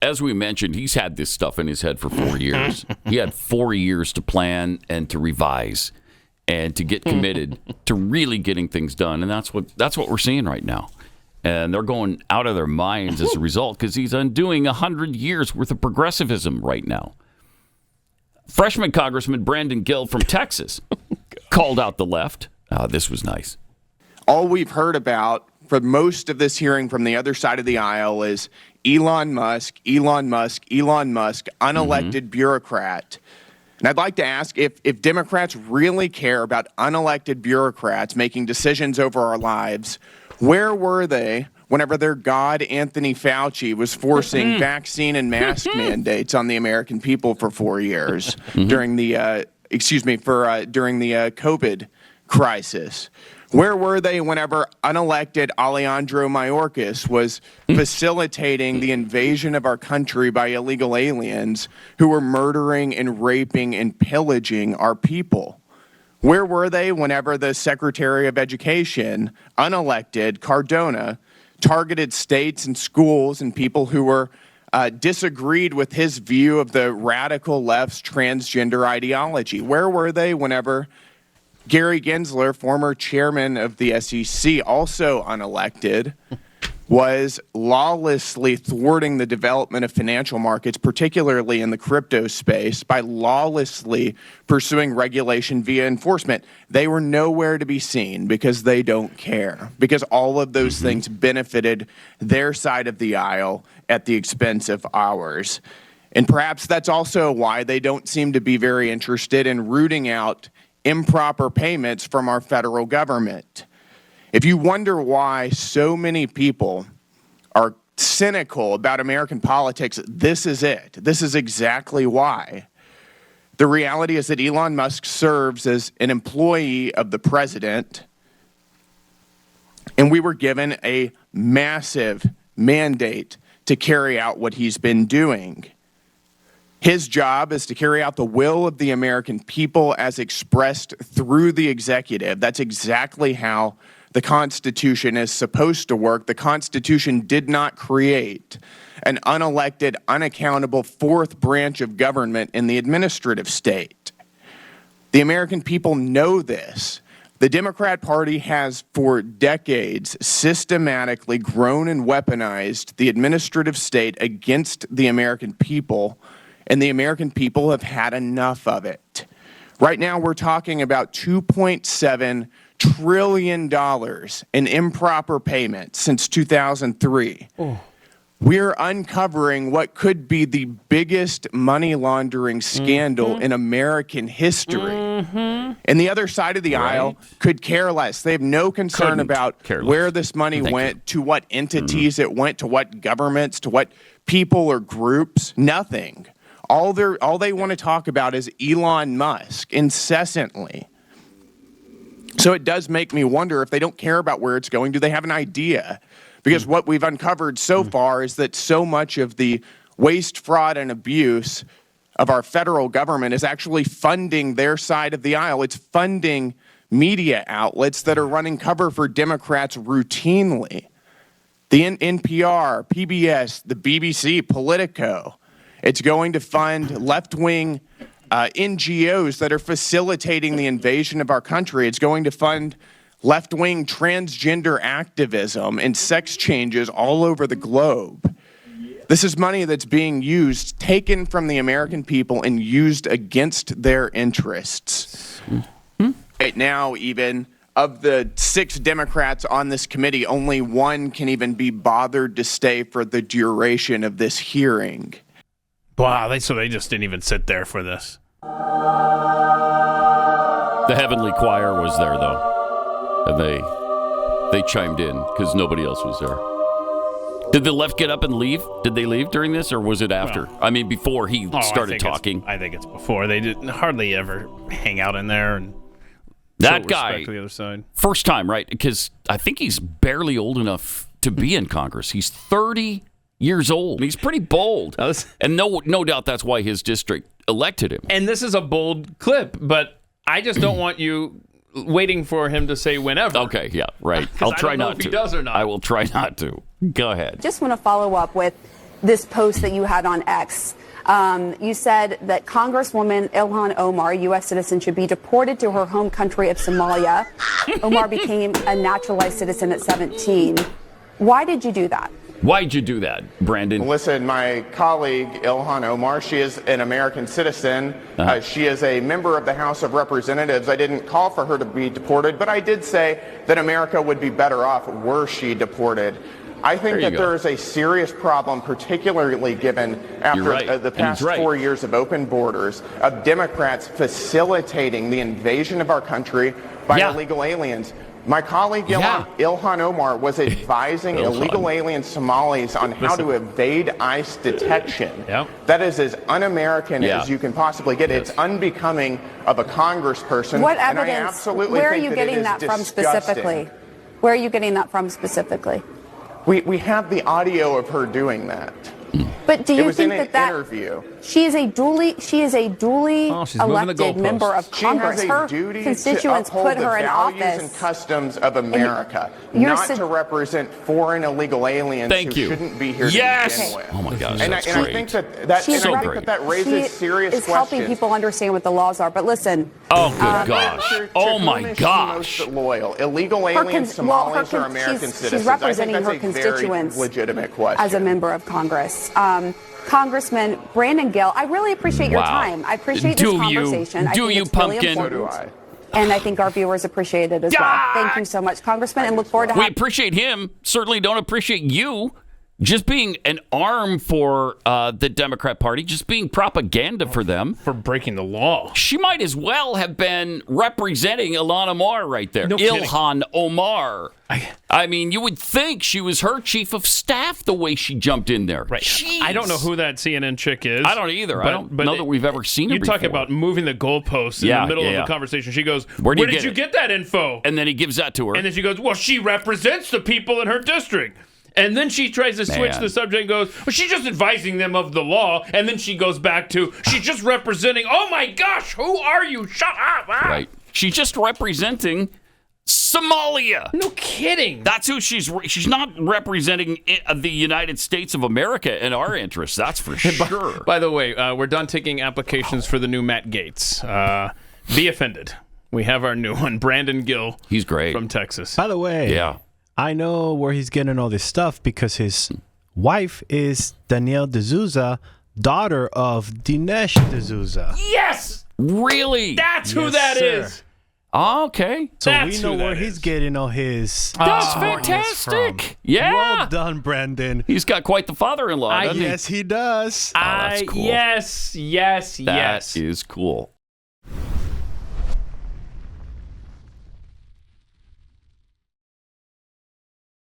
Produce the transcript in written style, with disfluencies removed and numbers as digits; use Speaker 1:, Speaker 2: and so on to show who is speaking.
Speaker 1: as we mentioned, he's had this stuff in his head for 4 years. He had 4 years to plan and to revise and to get committed to really getting things done. And that's what we're seeing right now. And they're going out of their minds as a result because he's undoing 100 years worth of progressivism right now. Freshman Congressman Brandon Gill from Texas called out the left. This was nice.
Speaker 2: All we've heard about for most of this hearing from the other side of the aisle is Elon Musk, unelected bureaucrat. And I'd like to ask if Democrats really care about unelected bureaucrats making decisions over our lives, where were they whenever their god Anthony Fauci was forcing vaccine and mask mandates on the American people for 4 years during the COVID crisis? Where were they whenever unelected Alejandro Mayorkas was facilitating the invasion of our country by illegal aliens who were murdering and raping and pillaging our people? Where were they whenever the Secretary of Education, unelected Cardona, targeted states and schools and people who were disagreed with his view of the radical left's transgender ideology? Where were they whenever Gary Gensler, former chairman of the SEC, also unelected, was lawlessly thwarting the development of financial markets, particularly in the crypto space, by lawlessly pursuing regulation via enforcement? They were nowhere to be seen because they don't care, because all of those things benefited their side of the aisle at the expense of ours. And perhaps that's also why they don't seem to be very interested in rooting out improper payments from our federal government. If you wonder why so many people are cynical about American politics, this is it. This is exactly why. The reality is that Elon Musk serves as an employee of the president, and we were given a massive mandate to carry out what he's been doing. His job is to carry out the will of the American people as expressed through the executive. That's exactly how the Constitution is supposed to work. The Constitution did not create an unelected, unaccountable fourth branch of government in the administrative state. The American people know this. The Democrat Party has for decades systematically grown and weaponized the administrative state against the American people, and the American people have had enough of it. Right now, we're talking about $2.7 trillion in improper payments since 2003. We're uncovering what could be the biggest money laundering scandal in American history. And the other side of the aisle could care less. They have no concern about where this money went, to what entities it went, to what governments, to what people or groups. Nothing. All they want to talk about is Elon Musk incessantly. So it does make me wonder, if they don't care about where it's going, do they have an idea? Because what we've uncovered so far is that so much of the waste, fraud, and abuse of our federal government is actually funding their side of the aisle. It's funding media outlets that are running cover for Democrats routinely. The NPR, PBS, the BBC, Politico. It's going to fund left-wing NGOs that are facilitating the invasion of our country. It's going to fund left-wing transgender activism and sex changes all over the globe. This is money that's being used, taken from the American people and used against their interests. Right now, even, of the 6 Democrats on this committee, only one can even be bothered to stay for the duration of this hearing.
Speaker 3: Wow, so they just didn't even sit there for this.
Speaker 1: The Heavenly Choir was there, though. And they chimed in because nobody else was there. Did the left get up and leave? Did they leave during this, or was it after? Well, I mean, before he started talking.
Speaker 3: I think it's before. They didn't hardly ever hang out in there and
Speaker 1: that guy,
Speaker 3: to the other side.
Speaker 1: First time, right? Because I think he's barely old enough to be in Congress. He's 30 years old. He's pretty bold. And no doubt that's why his district elected him.
Speaker 3: And this is a bold clip, but I just don't want you waiting for him to say whenever.
Speaker 1: Okay, yeah, right. I'll try not to.
Speaker 3: If he does or not.
Speaker 1: I will try not to. Go ahead.
Speaker 4: Just want to follow up with this post that you had on X. You said that Congresswoman Ilhan Omar, U.S. citizen, should be deported to her home country of Somalia. Omar became a naturalized citizen at 17. Why did you do that?
Speaker 1: Why'd you do that, Brandon?
Speaker 2: Listen, my colleague Ilhan Omar, she is an American citizen. She is a member of the House of Representatives. I didn't call for her to be deported, but I did say that America would be better off were she deported. I think that there is a serious problem, particularly given after the past 4 years of open borders, of Democrats facilitating the invasion of our country by illegal aliens. My colleague Ilhan Omar was advising illegal alien Somalis on how to evade ICE detection. That is as un-American as you can possibly get. It's unbecoming of a congressperson.
Speaker 4: What evidence?
Speaker 2: And I absolutely
Speaker 4: where are
Speaker 2: think
Speaker 4: you
Speaker 2: that
Speaker 4: getting
Speaker 2: it is
Speaker 4: that from
Speaker 2: disgusting.
Speaker 4: specifically? Where are you getting that from specifically?
Speaker 2: We have the audio of her doing that.
Speaker 4: But do you
Speaker 2: it was
Speaker 4: think
Speaker 2: in an
Speaker 4: that
Speaker 2: interview.
Speaker 4: She is a duly elected member of Congress.
Speaker 2: She has a
Speaker 4: Her
Speaker 2: duty
Speaker 4: constituents
Speaker 2: to uphold
Speaker 4: put her
Speaker 2: the
Speaker 4: in
Speaker 2: values
Speaker 4: office.
Speaker 2: and customs of America,
Speaker 4: You're
Speaker 2: not to represent foreign illegal aliens who shouldn't be here to begin with.
Speaker 1: Oh my gosh,
Speaker 2: and
Speaker 1: that's
Speaker 2: I
Speaker 1: great.
Speaker 2: think that raises serious
Speaker 4: is
Speaker 2: questions.
Speaker 4: helping people understand what the laws are. But listen.
Speaker 1: Oh, good gosh. Oh, my gosh.
Speaker 2: She's most loyal. Illegal aliens, Somalis, or American citizens.
Speaker 4: She's representing
Speaker 2: I think
Speaker 4: her
Speaker 2: that's a very
Speaker 4: constituents
Speaker 2: legitimate question.
Speaker 4: as a member of Congress. Congressman Brandon Gill, I really appreciate your time. I appreciate this conversation. I think it's really important.
Speaker 2: So do I.
Speaker 4: And I think our viewers appreciate it as well. Thank you so much, Congressman, and look forward to
Speaker 1: We appreciate him. Certainly don't appreciate you just being an arm for the Democrat Party, just being propaganda for them.
Speaker 3: For breaking the law.
Speaker 1: She might as well have been representing Ilhan Omar right there.
Speaker 3: No kidding.
Speaker 1: Ilhan Omar. I mean, you would think she was her chief of staff the way she jumped in there.
Speaker 3: Right.
Speaker 1: Jeez.
Speaker 3: I don't know who that CNN chick is.
Speaker 1: I don't either. I don't know that we've ever seen her
Speaker 3: You
Speaker 1: before.
Speaker 3: talk about moving the goalposts in the middle of the conversation. She goes, where did you get that info?
Speaker 1: And then he gives that to her.
Speaker 3: And then she goes, well, she represents the people in her district. And then she tries to switch the subject and goes, well, she's just advising them of the law. And then she goes back to, she's just representing, oh my gosh, who are you? Shut up.
Speaker 1: Right. She's just representing Somalia.
Speaker 3: No kidding.
Speaker 1: That's who she's not representing the United States of America in our interests. That's for sure.
Speaker 3: By the way, we're done taking applications for the new Matt Gaetz. Be offended. We have our new one, Brandon Gill.
Speaker 1: He's great.
Speaker 3: From Texas.
Speaker 5: By the way, I know where he's getting all this stuff because his wife is Danielle D'Souza, daughter of Dinesh D'Souza.
Speaker 3: Yes!
Speaker 1: Really?
Speaker 3: That's who that is.
Speaker 1: Oh, okay.
Speaker 5: So
Speaker 3: That's
Speaker 5: we know
Speaker 3: who
Speaker 5: where
Speaker 3: that
Speaker 5: he's
Speaker 3: is.
Speaker 5: getting all his.
Speaker 1: That's
Speaker 5: smartness
Speaker 1: fantastic.
Speaker 5: from.
Speaker 1: Yeah.
Speaker 5: Well done, Brandon.
Speaker 1: He's got quite the father-in-law, doesn't he?
Speaker 5: Yes, he does.
Speaker 1: that's cool.
Speaker 3: Yes.
Speaker 1: That is cool.